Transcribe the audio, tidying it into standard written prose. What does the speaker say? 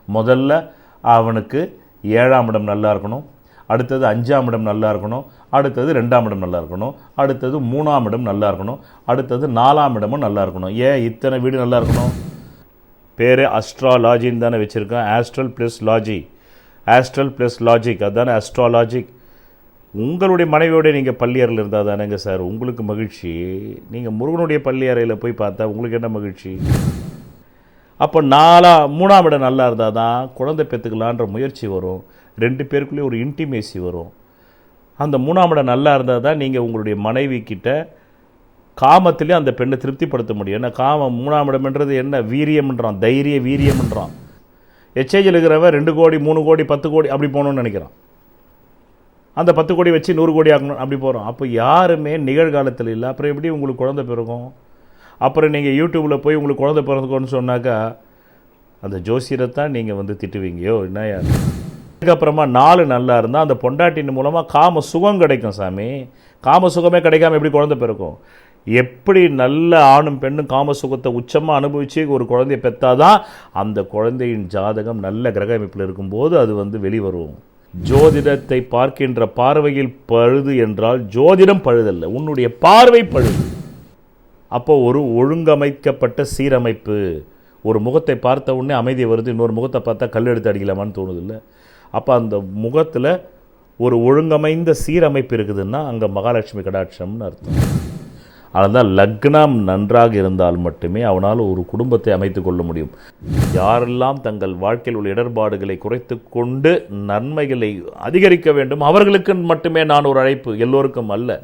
முதல்ல அவனுக்கு 7ஆம் இடம் நல்லா இருக்கணும், அடுத்தது 5ஆம் இடம் நல்லா இருக்கணும், அடுத்தது 2ஆம் இடம் நல்லா இருக்கணும், அடுத்தது 3ஆம் இடம் நல்லா இருக்கணும், அடுத்தது 4ஆம் இடமும் நல்லா இருக்கணும். ஏன் இத்தனை வீடு நல்லா இருக்கணும்? பேர் அஸ்ட்ராலாஜின்னு தானே வச்சுருக்கேன். Astral plus logy, astral plus logic, அதுதானே அஸ்ட்ராலாஜிக். உங்களுடைய மனைவியோட நீங்கள் பள்ளியறையில் இருந்தால் தானேங்க சார் உங்களுக்கு மகிழ்ச்சி. நீங்கள் முருகனுடைய பள்ளியறையில் போய் பார்த்தா உங்களுக்கு என்ன மகிழ்ச்சி? அப்போ 3ஆம் இடம் நல்லா இருந்தால் தான் குழந்தை பெற்றுக்கலான்ற முயற்சி வரும், 2 பேருக்குள்ளேயே ஒரு இன்டிமேசி வரும். அந்த 3ஆம் இடம் நல்லா இருந்தால் தான் நீங்கள் உங்களுடைய மனைவி கிட்ட காமத்திலே அந்த பெண்ணை திருப்திப்படுத்த முடியும். ஏன்னா காமம் 3ஆம் இடம்ன்றது என்ன? வீரியம்ன்றான், தைரிய வீரியம்ன்றான். எச்ஐஜில் இருக்கிறவன் 2 கோடி 3 கோடி 10 கோடி அப்படி போகணுன்னு நினைக்கிறான். அந்த 10 கோடி வச்சு 100 கோடி ஆகணும் அப்படி போகிறோம். அப்போ யாருமே நிகழ்காலத்தில் இல்லை. அப்புறம் எப்படி உங்களுக்கு குழந்தை பிறகும்? அப்புறம் நீங்கள் யூடியூப்பில் போய் உங்களுக்கு குழந்தை பிறந்துக்கோன்னு சொன்னாக்கா அந்த ஜோசியரைத்தான் நீங்கள் திட்டுவீங்கயோ என்ன யார்? அதுக்கப்புறமா 4 நல்லா இருந்தால் அந்த பொண்டாட்டின் மூலமாக காம சுகம் கிடைக்கும் சாமி. காம சுகமே கிடைக்காம எப்படி குழந்தை பிறக்கும்? எப்படி நல்ல ஆணும் பெண்ணும் காம சுகத்தை உச்சமாக அனுபவித்து ஒரு குழந்தைய பெற்றாதான் அந்த குழந்தையின் ஜாதகம் நல்ல கிரக அமைப்பில் இருக்கும்போது அது வெளிவரும். ஜோதிடத்தை பார்க்கின்ற பார்வையில் பழுது என்றால் ஜோதிடம் பழுதல்ல, உன்னுடைய பார்வை பழுது. அப்போ ஒரு ஒழுங்கமைக்கப்பட்ட சீரமைப்பு. ஒரு முகத்தை பார்த்த உடனே அமைதி வருது, இன்னொரு முகத்தை பார்த்தா கல் எடுத்து அடிக்கலாமான்னு தோணுது இல்லை? அப்போ அந்த முகத்தில் ஒரு ஒழுங்கமைந்த சீரமைப்பு இருக்குதுன்னா அங்கே மகாலட்சுமி கடாட்சம்னு அர்த்தம். அதனால் லக்னம் நன்றாக இருந்தால் மட்டுமே அவனால் ஒரு குடும்பத்தை அமைத்து கொள்ள முடியும். யாரெல்லாம் தங்கள் வாழ்க்கையில் உள்ள இடர்பாடுகளை குறைத்து கொண்டு நன்மைகளை அதிகரிக்க வேண்டும் அவர்களுக்கு மட்டுமே நான் ஒரு அழைப்பு, எல்லோருக்கும் அல்ல.